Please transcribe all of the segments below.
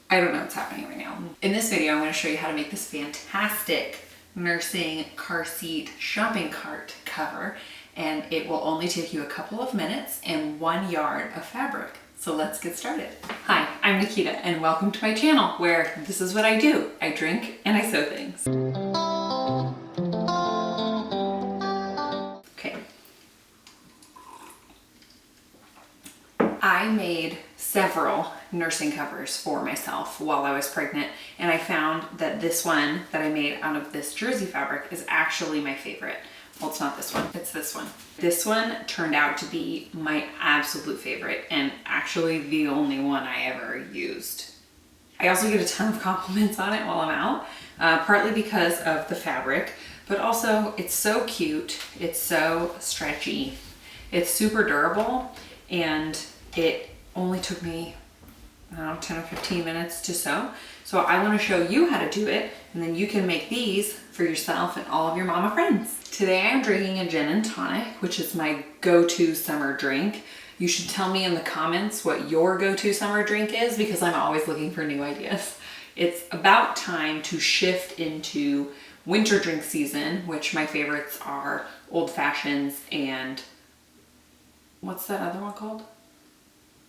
I don't know what's happening right now. In this video, I'm going to show you how to make this fantastic nursing car seat shopping cart cover, and it will only take you a couple of minutes and 1 yard of fabric. So let's get started. Hi, I'm Nikita, and welcome to my channel where this is what I do. I drink and I sew things. Okay. I made several nursing covers for myself while I was pregnant, and I found that this one that I made out of this jersey fabric is actually my favorite. Well, it's not this one, it's this one. This one turned out to be my absolute favorite and actually the only one I ever used. I also get a ton of compliments on it while I'm out, partly because of the fabric, but also it's so cute, it's so stretchy, it's super durable, and it only took me, I don't know, 10 or 15 minutes to sew. So I want to show you how to do it, and then you can make these for yourself and all of your mama friends. Today I'm drinking a gin and tonic, which is my go-to summer drink. You should tell me in the comments what your go-to summer drink is, because I'm always looking for new ideas. It's about time to shift into winter drink season, which my favorites are old fashions and what's that other one called?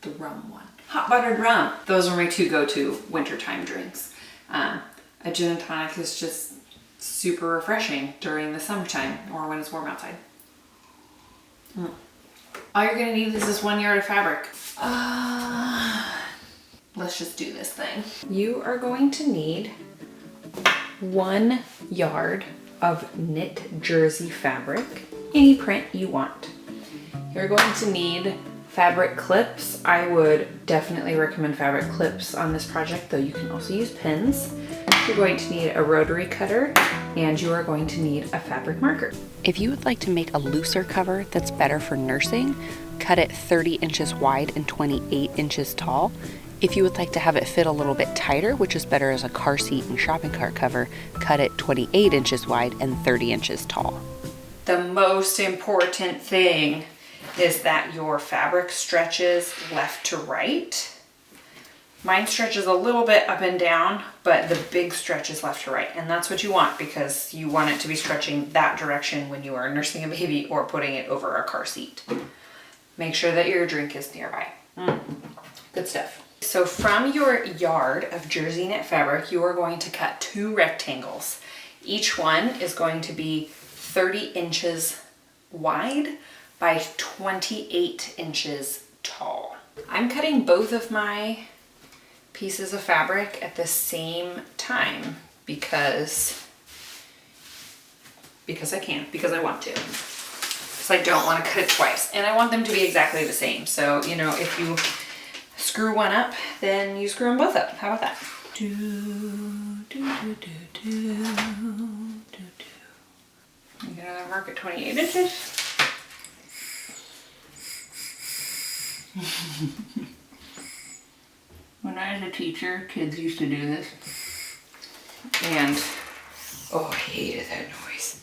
The rum one. Hot buttered rum. Those are my two go-to wintertime drinks. A gin and tonic is just super refreshing during the summertime or when it's warm outside. All you're gonna need is this 1 yard of fabric. Let's just do this thing. You are going to need 1 yard of knit jersey fabric, any print you want. You're going to need fabric clips. I would definitely recommend fabric clips on this project, though you can also use pins. You're going to need a rotary cutter, and you are going to need a fabric marker. If you would like to make a looser cover that's better for nursing, cut it 30 inches wide and 28 inches tall. If you would like to have it fit a little bit tighter, which is better as a car seat and shopping cart cover, cut it 28 inches wide and 30 inches tall. The most important thing is that your fabric stretches left to right. Mine stretches a little bit up and down, but the big stretch is left to right. And that's what you want, because you want it to be stretching that direction when you are nursing a baby or putting it over a car seat. Make sure that your drink is nearby. Good stuff. So from your yard of jersey knit fabric, you are going to cut 2 rectangles. Each one is going to be 30 inches wide by 28 inches tall. I'm cutting both of my pieces of fabric at the same time because I can, because I want to. Because I don't want to cut it twice. And I want them to be exactly the same. So, you know, if you screw one up, then you screw them both up. How about that? You get another mark at 28 inches. When I was a teacher, kids used to do this. And, oh, I hated that noise.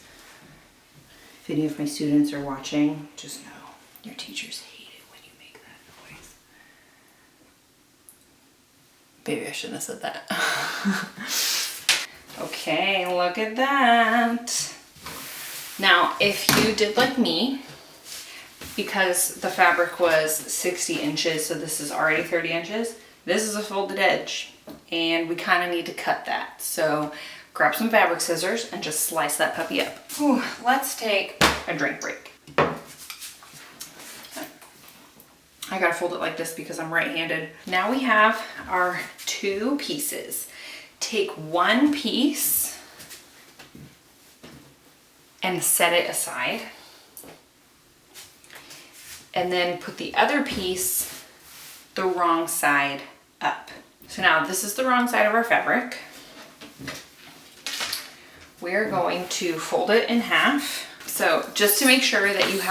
If any of my students are watching, just know your teachers hate it when you make that noise. Maybe I shouldn't have said that. Okay, look at that. Now, if you did like me, because the fabric was 60 inches, so this is already 30 inches, this is a folded edge, and we kind of need to cut that. So grab some fabric scissors and just slice that puppy up. Whew, let's take a drink break. I gotta fold it like this because I'm right-handed. Now we have our 2 pieces. Take 1 piece and set it aside. And then put the other piece the wrong side up. So now this is the wrong side of our fabric. We're going to fold it in half. So just to make sure that you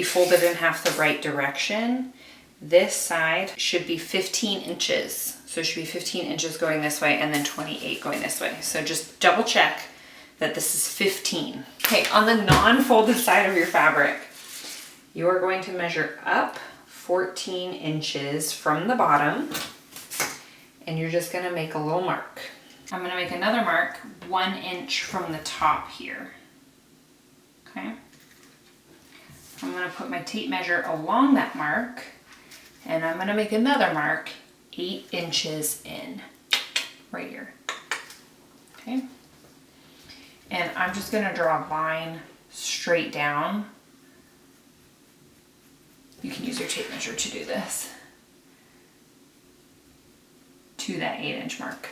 fold it in half the right direction, this side should be 15 inches. So it should be 15 inches going this way and then 28 going this way. So just double check that this is 15. Okay, on the non-folded side of your fabric, you are going to measure up 14 inches from the bottom and you're just gonna make a little mark. I'm gonna make another mark 1 inch from the top here. Okay. I'm gonna put my tape measure along that mark, and I'm gonna make another mark 8 inches in, right here. Okay. And I'm just gonna draw a line straight down. You can use your tape measure to do this, to that 8-inch mark.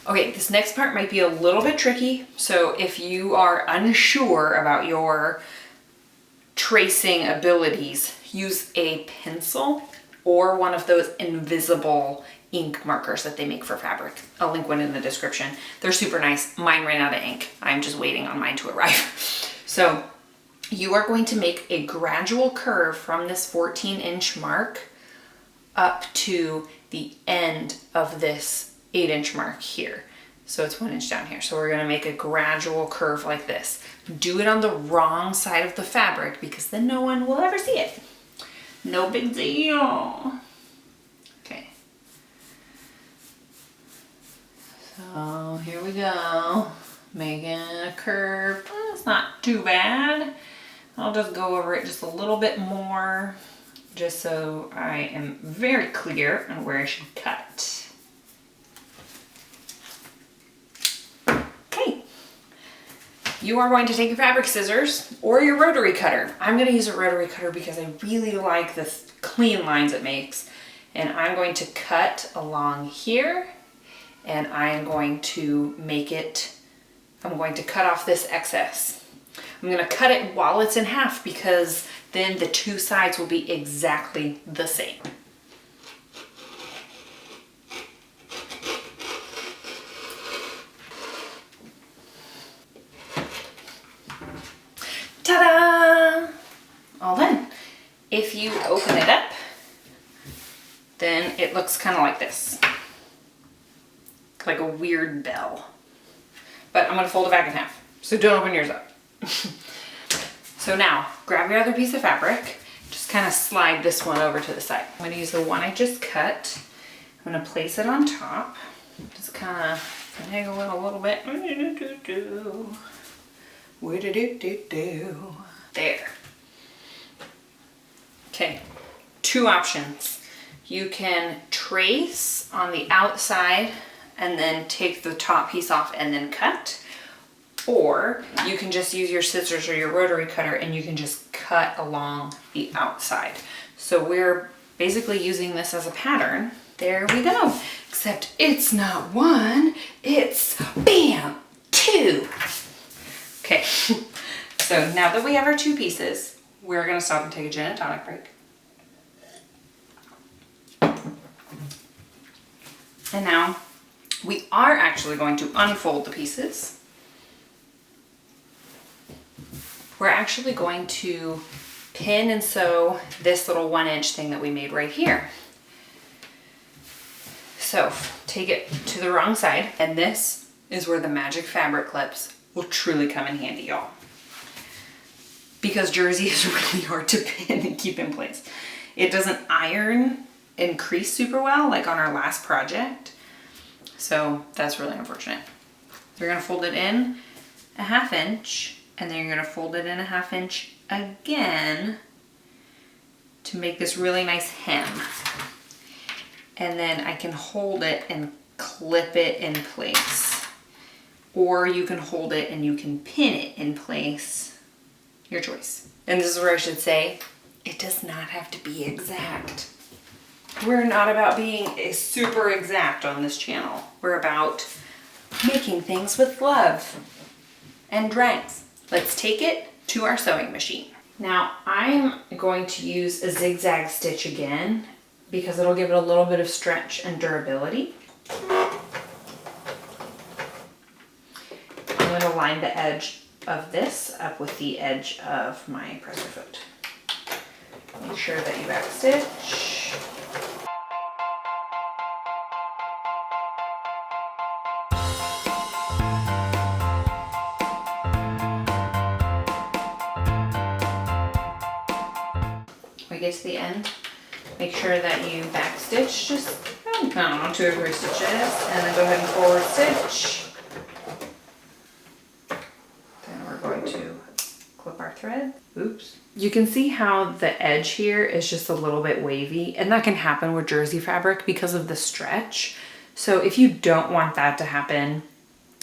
Okay, this next part might be a little bit tricky, so if you are unsure about your tracing abilities, use a pencil or one of those invisible ink markers that they make for fabric. I'll link one in the description. They're super nice. Mine ran out of ink. I'm just waiting on mine to arrive. So you are going to make a gradual curve from this 14-inch mark up to the end of this 8-inch mark here. So it's 1 inch down here. So we're gonna make a gradual curve like this. Do it on the wrong side of the fabric because then no one will ever see it. No big deal. Okay. So here we go. Making a curve. It's not too bad. I'll just go over it just a little bit more, just so I am very clear on where I should cut. Okay. You are going to take your fabric scissors or your rotary cutter. I'm going to use a rotary cutter because I really like the clean lines it makes. And I'm going to cut along here, and I'm going to make it, I'm going to cut off this excess. I'm going to cut it while it's in half because then the two sides will be exactly the same. Ta-da! All done. If you open it up, then it looks kind of like this. Like a weird bell. But I'm going to fold it back in half, so don't open yours up. So now, grab your other piece of fabric, just kind of slide this one over to the side. I'm going to use the one I just cut. I'm going to place it on top. Just kind of finagle it a little bit. There. Okay, 2 options. You can trace on the outside and then take the top piece off and then cut. Or you can just use your scissors or your rotary cutter and you can just cut along the outside. So we're basically using this as a pattern. There we go. Except it's not 1, it's bam, 2. Okay, so now that we have our 2 pieces, we're gonna stop and take a gin and tonic break. And now we are actually going to unfold the pieces. We're actually going to pin and sew this little 1-inch thing that we made right here. So take it to the wrong side, and this is where the magic fabric clips will truly come in handy, y'all. Because jersey is really hard to pin and keep in place. It doesn't iron and crease super well like on our last project. So that's really unfortunate. You're gonna fold it in a 1/2 inch, and then you're gonna fold it in a 1/2 inch again to make this really nice hem. And then I can hold it and clip it in place. Or you can hold it and you can pin it in place. Your choice. And this is where I should say, it does not have to be exact. We're not about being super exact on this channel. We're about making things with love and dregs. Let's take it to our sewing machine. Now I'm going to use a zigzag stitch again because it'll give it a little bit of stretch and durability. I'm going to line the edge of this up with the edge of my presser foot. Make sure that you backstitch. We get to the end, Make sure that you back stitch just, I don't know, 2 or 3 stitches, and then go ahead and forward stitch. Then we're going to clip our thread. Oops. You can see how the edge here is just a little bit wavy, and that can happen with jersey fabric because of the stretch. So if you don't want that to happen,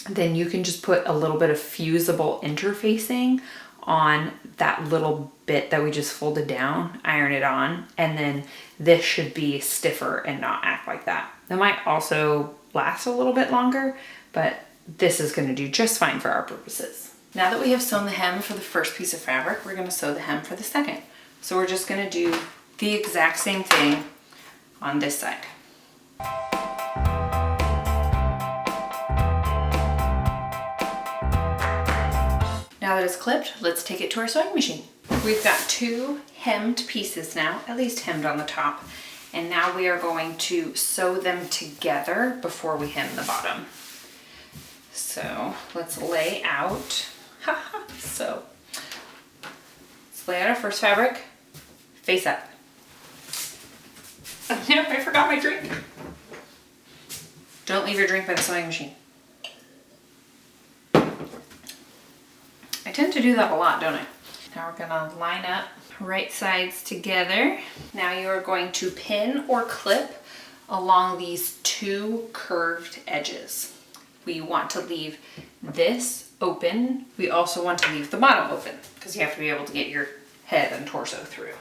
then you can just put a little bit of fusible interfacing on that little bit that we just folded down, iron it on, and then this should be stiffer and not act like that. It might also last a little bit longer, but this is gonna do just fine for our purposes. Now that we have sewn the hem for the first piece of fabric, we're gonna sew the hem for the second. So we're just gonna do the exact same thing on this side. Now that it's clipped, let's take it to our sewing machine. We've got 2 hemmed pieces now, at least hemmed on the top, and now we are going to sew them together before we hem the bottom. So let's lay out, so let's lay out our first fabric, face up. Yeah, I forgot my drink. Don't leave your drink by the sewing machine. I tend to do that a lot, don't I? Now we're gonna line up right sides together. Now you are going to pin or clip along these 2 curved edges. We want to leave this open. We also want to leave the bottom open because you have to be able to get your head and torso through.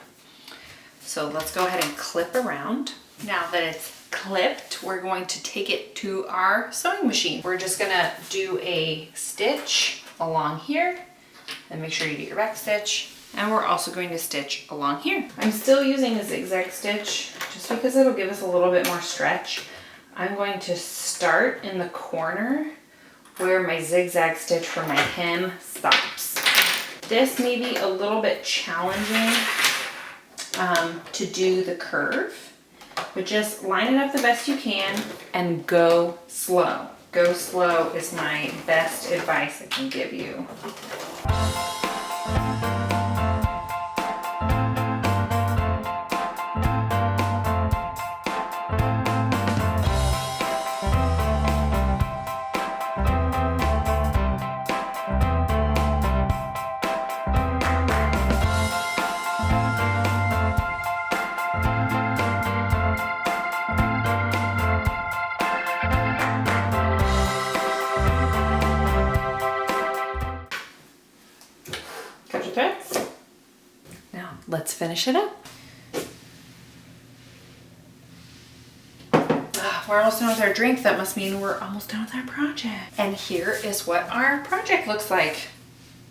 So let's go ahead and clip around. Now that it's clipped, we're going to take it to our sewing machine. We're just gonna do a stitch along here and make sure you do your back stitch. And we're also going to stitch along here. I'm still using a zigzag stitch just because it'll give us a little bit more stretch. I'm going to start in the corner where my zigzag stitch for my hem stops. This may be a little bit challenging to do the curve, but just line it up the best you can and go slow. Go slow is my best advice I can give you. Now let's finish it up. We're almost done with our drink. That must mean we're almost done with our project. And here is what our project looks like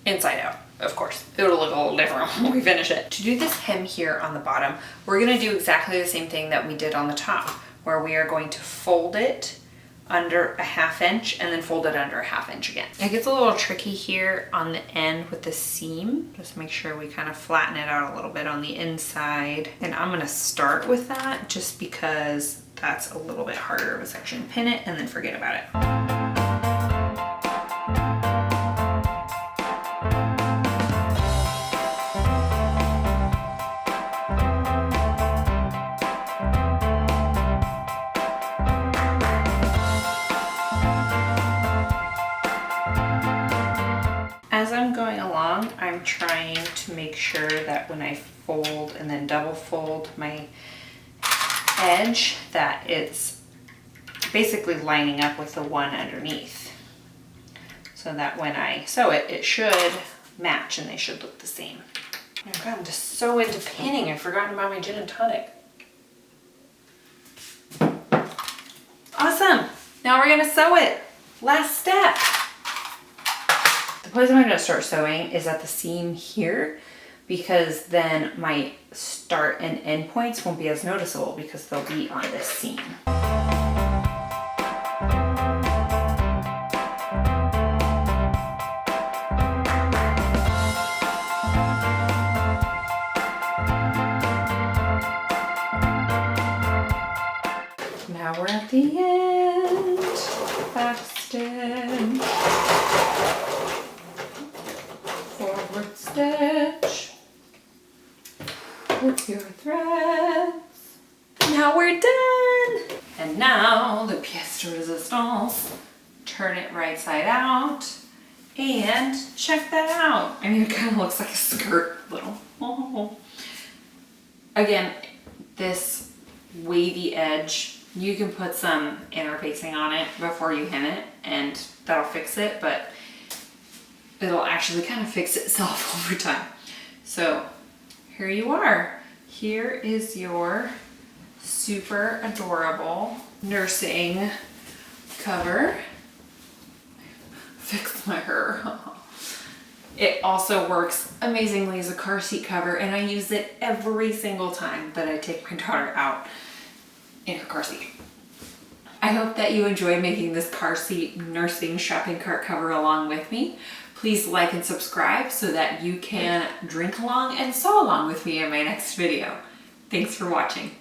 inside out. Of course, it'll look a little different when we finish it. To do this hem here on the bottom, we're gonna do exactly the same thing that we did on the top, where we are going to fold it under a 1/2 inch and then fold it under a 1/2 inch again. It gets a little tricky here on the end with the seam. Just make sure we kind of flatten it out a little bit on the inside. And I'm gonna start with that just because that's a little bit harder of a section. Pin it and then forget about it. As I'm going along, I'm trying to make sure that when I fold and then double fold my edge, that it's basically lining up with the one underneath. So that when I sew it, it should match and they should look the same. Oh God, I'm just so into pinning, I've forgotten about my gin and tonic. Awesome, now we're gonna sew it. Last step. The place I'm going to start sewing is at the seam here, because then my start and end points won't be as noticeable because they'll be on this seam. Now we're at the end. Back stitch. Forward stitch with your threads. now we're done. And now the pièce de résistance. Turn it right side out and check that out. I mean, it kind of looks like a skirt, little. Oh. Again, this wavy edge, you can put some interfacing on it before you hem it and that'll fix it, but it'll actually kind of fix itself over time. So here you are. Here is your super adorable nursing cover. Fix my hair. It also works amazingly as a car seat cover, and I use it every single time that I take my daughter out in her car seat. I hope that you enjoy making this car seat nursing shopping cart cover along with me. Please like and subscribe so that you can drink along and sew along with me in my next video. Thanks for watching.